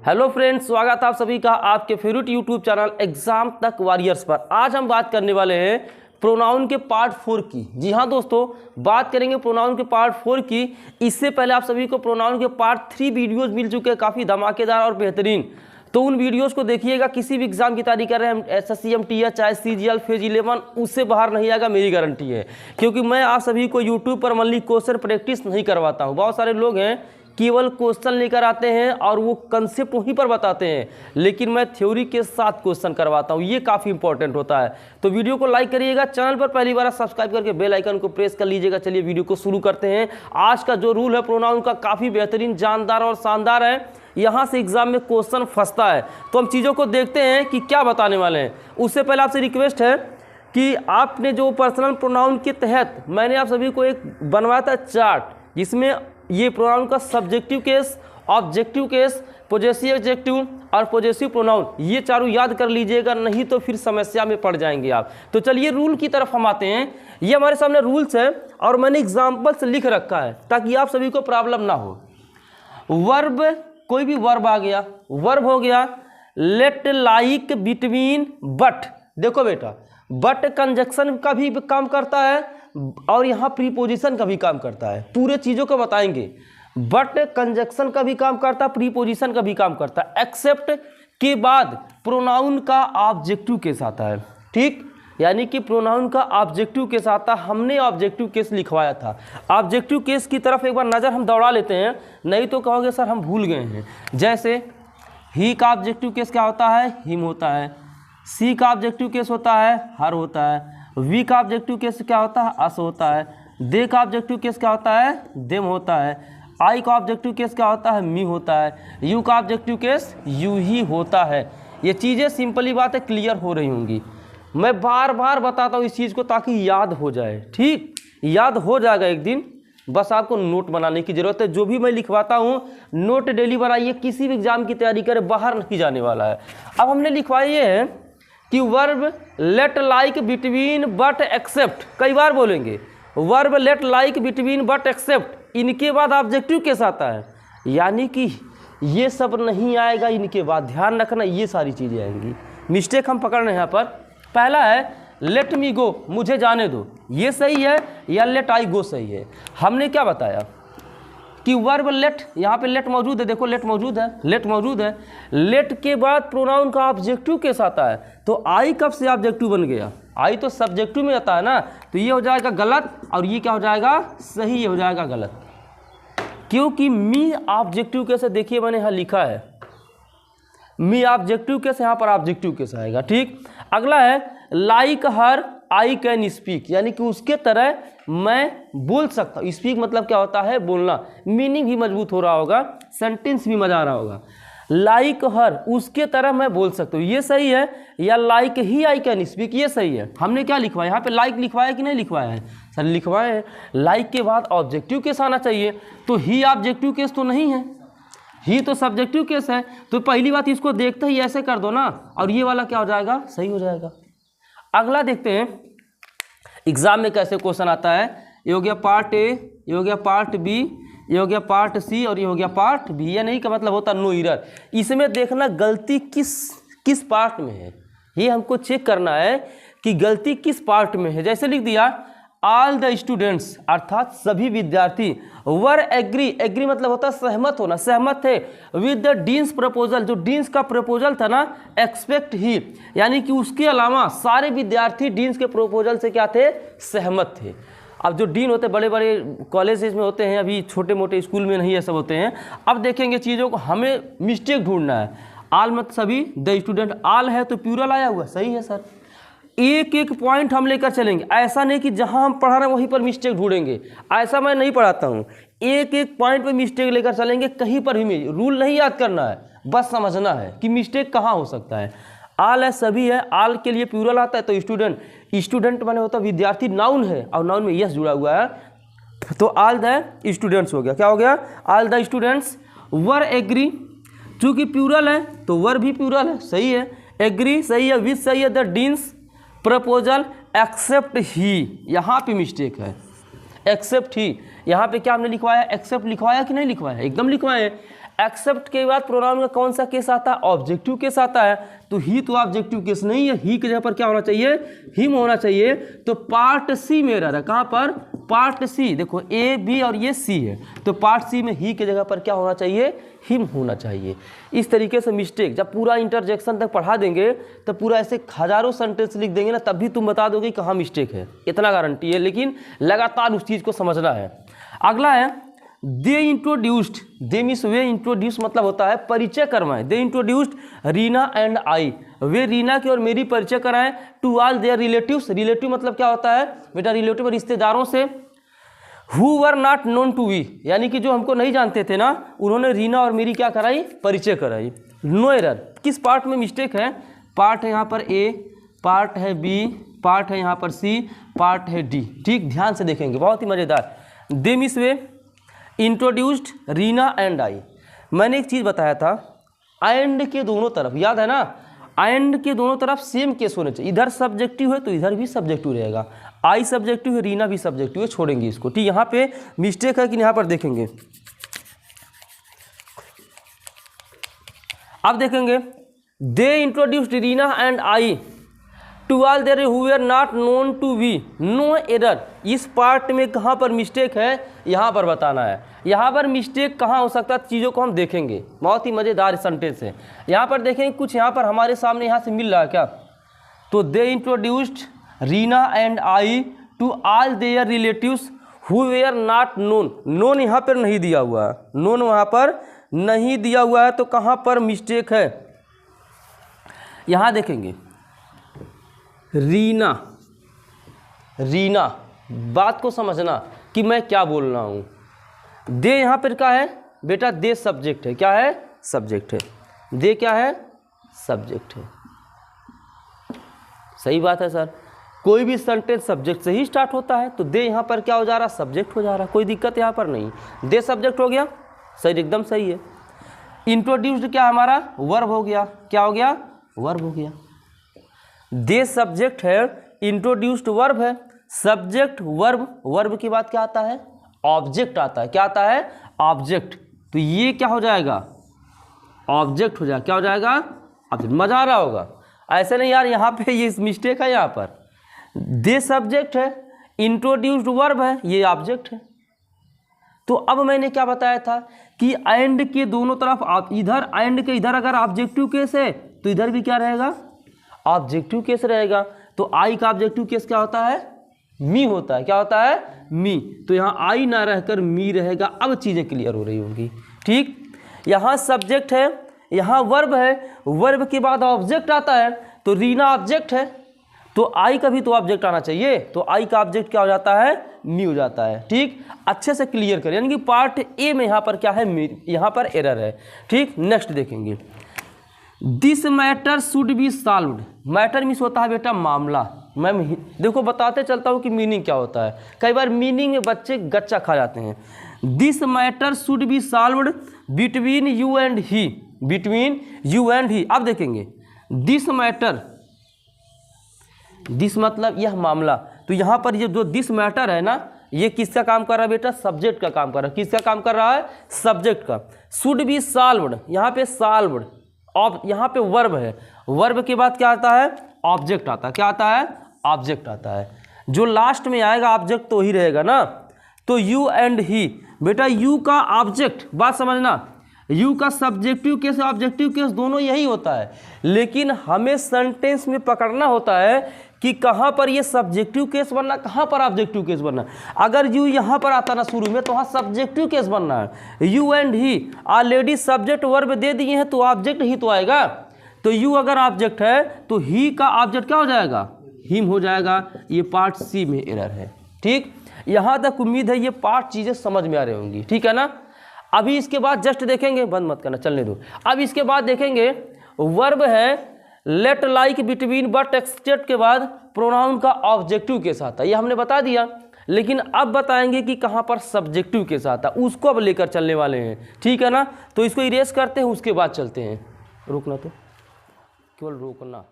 Hello friends, स्वागत है आप सभी का आपके फेवरेट यूट्यूब चैनल एग्जाम तक वॉरियर्स पर। आज हम बात करने वाले हैं प्रोनाउन के पार्ट 4 की। जी हाँ दोस्तों, बात करेंगे प्रोनाउन के पार्ट 4 की। इससे पहले आप सभी को प्रोनाउन के पार्ट 3 वीडियोस मिल चुके हैं, काफ़ी धमाकेदार और बेहतरीन। तो उन वीडियोस को देखिएगा। किसी भी एग्जाम की तैयारी कर रहे हैं, SSC MTH चाहे CGL फेज 11, उससे बाहर नहीं आएगा, मेरी गारंटी है। क्योंकि मैं आप सभी को यूट्यूब पर ओनली क्वेश्चन प्रैक्टिस नहीं करवाता हूँ। बहुत सारे लोग हैं केवल क्वेश्चन लेकर आते हैं और वो कंसेप्ट वहीं पर बताते हैं, लेकिन मैं थ्योरी के साथ क्वेश्चन करवाता हूँ। ये काफ़ी इंपॉर्टेंट होता है। तो वीडियो को लाइक करिएगा, चैनल पर पहली बार सब्सक्राइब करके बेल आइकन को प्रेस कर लीजिएगा। चलिए वीडियो को शुरू करते हैं। आज का जो रूल है प्रोनाउन का काफ़ी बेहतरीन, जानदार और शानदार है। यहाँ से एग्जाम में क्वेश्चन फंसता है, तो हम चीज़ों को देखते हैं कि क्या बताने वाले हैं। उससे पहले आपसे रिक्वेस्ट है कि आपने जो पर्सनल प्रोनाउन के तहत मैंने आप सभी को एक बनवाया था चार्ट, जिसमें ये प्रोनाउन का subjective case, objective case, possessive adjective और पोजेसिव प्रोनाउन, ये चारों याद कर लीजिएगा, नहीं तो फिर समस्या में पड़ जाएंगे आप। तो चलिए रूल की तरफ हम आते हैं। ये हमारे सामने रूल्स है और मैंने एग्जाम्पल से लिख रखा है ताकि आप सभी को प्रॉब्लम ना हो। वर्ब, कोई भी वर्ब आ गया, वर्ब हो गया लेट, लाइक, बिटवीन, बट। देखो बेटा, बट कंजक्शन का भी काम करता है और यहाँ प्रीपोजिशन का भी काम करता है। पूरे चीज़ों को बताएंगे। बट कंजक्शन का भी काम करता है, प्रीपोजिशन का भी काम करता है। एक्सेप्ट के बाद प्रोनाउन का ऑब्जेक्टिव केस आता है। ठीक, यानी कि प्रोनाउन का ऑब्जेक्टिव केस आता है। हमने ऑब्जेक्टिव केस लिखवाया था। ऑब्जेक्टिव केस की तरफ एक बार नज़र हम दौड़ा लेते हैं, नहीं तो कहोगे सर हम भूल गए हैं। जैसे ही का ऑब्जेक्टिव केस क्या होता है? हिम होता है। सी का ऑब्जेक्टिव केस होता है हर होता है। वी का ऑब्जेक्टिव केस क्या होता है? अस होता है। दे का ऑब्जेक्टिव केस क्या होता है? देम होता है। आई का ऑब्जेक्टिव केस क्या होता है? मी होता है। यू का ऑब्जेक्टिव केस यू ही होता है। ये चीज़ें सिंपली बात है, क्लियर हो रही होंगी। मैं बार बार बताता हूँ इस चीज़ को ताकि याद हो जाए। ठीक, याद हो जाएगा एक दिन, बस आपको नोट बनाने की ज़रूरत है। जो भी मैं लिखवाता हूँ नोट डेली बनाइए। किसी भी एग्जाम की तैयारी करें, बाहर नहीं जाने वाला है। अब हमने लिखवाया ये है कि verb let, like, between, but, except. कई बार बोलेंगे verb let, like, between, but, except. इनके बाद ऑब्जेक्टिव केस आता है, यानी कि ये सब नहीं आएगा इनके बाद। ध्यान रखना, ये सारी चीज़ें आएंगी। मिस्टेक हम पकड़ रहे हैं यहाँ पर। पहला है लेट मी गो, मुझे जाने दो। ये सही है या लेट आई गो सही है? हमने क्या बताया कि वर्ब लेट, यहाँ पे लेट मौजूद है। देखो लेट मौजूद है, लेट मौजूद है। लेट के बाद प्रोनाउन का ऑब्जेक्टिव केस आता है, तो आई कब से ऑब्जेक्टिव बन गया? आई तो सब्जेक्टिव में आता है ना, तो ये हो जाएगा गलत और ये क्या हो जाएगा? सही। ये हो जाएगा गलत, क्योंकि मी ऑब्जेक्टिव केस है। देखिए मैंने यहाँ लिखा है मी ऑब्जेक्टिव केस, यहाँ पर ऑब्जेक्टिव केस आएगा। ठीक, अगला है like her, I can speak, यानी कि उसके तरह मैं बोल सकता हूँ। स्पीक मतलब क्या होता है? बोलना। मीनिंग भी मजबूत हो रहा होगा, सेंटेंस भी मजा आ रहा होगा। लाइक हर, उसके तरह मैं बोल सकता हूँ, ये सही है। या like he I can speak, ये सही है। हमने क्या लिखवाया यहाँ पे? लाइक लिखवाया कि नहीं लिखवाया है? सर लिखवाया है। लाइक के बाद ऑब्जेक्टिव केस आना चाहिए, तो ही ऑब्जेक्टिव केस तो नहीं है, ही तो सब्जेक्टिव केस है। तो पहली बात इसको देखते ही ऐसे कर दो ना, और ये वाला क्या हो जाएगा? सही हो जाएगा। अगला देखते हैं एग्जाम में कैसे क्वेश्चन आता है। ये हो गया पार्ट ए, ये हो गया पार्ट बी, ये हो गया पार्ट सी और ये हो गया पार्ट बी। ये नहीं का मतलब होता नो एरर। इसमें देखना गलती किस पार्ट में है, ये हमको चेक करना है कि गलती किस पार्ट में है। जैसे लिख दिया ऑल द स्टूडेंट्स, अर्थात सभी विद्यार्थी, वर एग्री, एग्री मतलब होता है सहमत होना, सहमत थे विद द डीन्स प्रपोजल, जो डीन्स का प्रपोजल था ना, एक्सपेक्ट ही, यानी कि उसके अलावा सारे विद्यार्थी डीन्स के प्रपोजल से क्या थे? सहमत थे। अब जो डीन होते बड़े बड़े कॉलेजेस में होते हैं, अभी छोटे मोटे स्कूल में नहीं ये सब होते हैं। अब देखेंगे चीज़ों को, हमें मिस्टेक ढूंढना है। आल मत सभी, द स्टूडेंट, आल है तो प्लूरल आया हुआ, सही है सर। एक एक पॉइंट हम लेकर चलेंगे, ऐसा नहीं कि जहां हम पढ़ा रहे हैं वहीं पर मिस्टेक ढूंढेंगे। ऐसा मैं नहीं पढ़ाता हूं। एक एक पॉइंट पे मिस्टेक लेकर चलेंगे, कहीं पर भी रूल नहीं याद करना है, बस समझना है कि मिस्टेक कहाँ हो सकता है। आल है सभी है, आल के लिए प्लूरल आता है तो स्टूडेंट, स्टूडेंट माने होता है विद्यार्थी, नाउन है और नाउन में यस जुड़ा हुआ है, तो ऑल द स्टूडेंट्स हो गया। क्या हो गया? All the students were agree, चूंकि प्लूरल है तो वर भी प्लूरल है, सही है। एग्री सही है, विथ सही है, द डीन्स प्रपोजल, एक्सेप्ट ही, यहाँ पे मिस्टेक है। एक्सेप्ट ही, यहाँ पे क्या हमने लिखवाया? एक्सेप्ट लिखवाया कि नहीं लिखवाया? एकदम लिखवाया है। एक्सेप्ट के बाद प्रोनाउन का कौन सा केस आता है? ऑब्जेक्टिव केस आता है। तो ही तो ऑब्जेक्टिव केस नहीं है, ही की जगह पर क्या होना चाहिए? हिम होना चाहिए। तो पार्ट सी में एरर है। कहाँ पर? Part C. देखो ए बी और ये सी है, तो पार्ट सी में ही की जगह पर क्या होना चाहिए? हिम होना चाहिए। इस तरीके से मिस्टेक जब पूरा इंटरजेक्शन तक पढ़ा देंगे तब पूरा ऐसे हजारों सेंटेंस लिख देंगे ना, तब भी तुम बता दोगे कहाँ मिस्टेक है, इतना गारंटी है। लेकिन लगातार उस चीज़ को समझना है। अगला है they introduced. They means we, introduce मतलब होता है परिचय करवाएं। They introduced Reena and I. We Reena की और मेरी परिचय कराएं to all their relatives. Relative मतलब क्या होता है बेटा? रिलेटिव रिश्तेदारों से। Who were not known to we, यानी कि जो हमको नहीं जानते थे ना, उन्होंने रीना और मेरी क्या कराई? परिचय कराई। No error. किस पार्ट में मिस्टेक है? पार्ट है यहाँ पर ए, पार्ट है बी, पार्ट है यहाँ पर सी, पार्ट है डी। ठीक, ध्यान से देखेंगे, बहुत ही मज़ेदार। दे means way introduced Reena and आई। मैंने एक चीज़ बताया था, एंड के दोनों तरफ, याद है ना? एंड के दोनों तरफ सेम केस होने चाहिए। इधर सब्जेक्टिव है तो इधर भी सब्जेक्टिव रहेगा। आई सब्जेक्टिव है, रीना भी सब्जेक्टिव है, छोड़ेंगे इसको। ठीक, यहाँ पे मिस्टेक है कि यहाँ पर देखेंगे। अब देखेंगे they introduced Reena and I to all their who are not known to we. No error. इस पार्ट में कहाँ पर मिस्टेक है यहाँ पर बताना है। यहाँ पर मिस्टेक कहाँ हो सकता है, चीज़ों को हम देखेंगे। बहुत ही मज़ेदार सेंटेंस है। यहाँ पर देखेंगे कुछ यहाँ पर हमारे सामने यहाँ से मिल रहा है क्या? तो they introduced Reena and I to all their relatives who were not known. Known यहाँ पर नहीं दिया हुआ है, नोन वहाँ पर नहीं दिया हुआ है। तो कहाँ पर मिस्टेक है? यहाँ देखेंगे रीना। रीना, बात को समझना कि मैं क्या बोल रहा हूँ। दे यहाँ पर क्या है बेटा? दे सब्जेक्ट है। क्या है? सब्जेक्ट है। दे क्या है? सब्जेक्ट है। सही बात है सर। कोई भी सेंटेंस सब्जेक्ट से ही स्टार्ट होता है, तो दे यहाँ पर क्या हो जा रहा? सब्जेक्ट हो जा रहा। कोई दिक्कत यहाँ पर नहीं। दे सब्जेक्ट हो गया, सही, एकदम सही है। इंट्रोड्यूस्ड क्या हमारा? वर्ब हो गया। क्या हो गया? वर्ब हो गया। दे सब्जेक्ट है, इंट्रोड्यूस्ड वर्ब है। सब्जेक्ट वर्ब, वर्ब की बात क्या आता है? ऑब्जेक्ट आता है। क्या आता है? ऑब्जेक्ट। तो ये क्या हो जाएगा? ऑब्जेक्ट हो जाएगा। क्या हो जाएगा? ऑब्जेक्ट। मजा आ रहा होगा। ऐसे नहीं यार, यहाँ पे ये मिस्टेक है। यहाँ पर दे सब्जेक्ट है, इंट्रोड्यूस्ड वर्ब है, ये ऑब्जेक्ट है। तो अब मैंने क्या बताया था कि एंड के दोनों तरफ, आप इधर एंड के इधर अगर ऑब्जेक्टिव केस है तो इधर भी क्या रहेगा? ऑब्जेक्टिव केस रहेगा। तो आई का ऑब्जेक्टिव केस क्या होता है? मी होता है। क्या होता है? मी। तो यहाँ आई ना रहकर मी रहेगा। अब चीज़ें क्लियर हो रही होंगी। ठीक, यहाँ सब्जेक्ट है, यहाँ वर्ब है, वर्ब के बाद ऑब्जेक्ट आता है। तो रीना ऑब्जेक्ट है, तो आई का भी तो ऑब्जेक्ट आना चाहिए। तो आई का ऑब्जेक्ट क्या हो जाता है? मी हो जाता है। ठीक, अच्छे से क्लियर करें। यानी कि पार्ट ए में यहाँ पर क्या है? यहाँ पर एरर है। ठीक, नेक्स्ट देखेंगे। This matter should be solved. Matter means होता है बेटा मामला। मैं देखो बताते चलता हूँ कि मीनिंग क्या होता है। कई बार मीनिंग में बच्चे गच्चा खा जाते हैं। This matter should be solved between you and he. Between you and ही। अब देखेंगे दिस मैटर, दिस मतलब यह मामला। तो यहाँ पर ये जो दिस मैटर है ना, ये किसका काम कर रहा है बेटा? सब्जेक्ट का काम कर रहा है। किसका काम कर रहा है? सब्जेक्ट का। शुड बी सॉल्व्ड, यहाँ पे सॉल्व्ड, और यहाँ पे वर्ब है। वर्ब के बाद क्या आता है? ऑब्जेक्ट आता है। क्या आता है? ऑब्जेक्ट आता है। जो लास्ट में आएगा ऑब्जेक्ट तो ही रहेगा ना। तो यू एंड ही, बेटा यू का ऑब्जेक्ट, बात समझना, यू का सब्जेक्टिव केस ऑब्जेक्टिव केस दोनों यही होता है। लेकिन हमें सेंटेंस में पकड़ना होता है कि कहाँ पर ये सब्जेक्टिव केस बनना, कहाँ पर ऑब्जेक्टिव केस बनना। अगर यू यहाँ पर आता ना शुरू में, तो वहाँ सब्जेक्टिव केस बनना है। You and he already subject verb दे दिए हैं, तो ऑब्जेक्ट ही तो आएगा। तो यू अगर ऑब्जेक्ट है तो ही का ऑब्जेक्ट क्या हो जाएगा? हिम हो जाएगा। ये पार्ट सी में एरर है। ठीक, यहाँ तक उम्मीद है ये पार्ट चीज़ें समझ में आ रही होंगी। ठीक है ना। अभी इसके बाद जस्ट देखेंगे, बंद मत करना, चलने दो। अब इसके बाद देखेंगे वर्ब है let like between but except के बाद प्रोनाउन का ऑब्जेक्टिव के साथ है। ये हमने बता दिया। लेकिन अब बताएंगे कि कहाँ पर सब्जेक्टिव के साथ है, उसको अब लेकर चलने वाले हैं। ठीक है ना। तो इसको इरेज करते हैं, उसके बाद चलते हैं। रोकना तो केवल रोकना।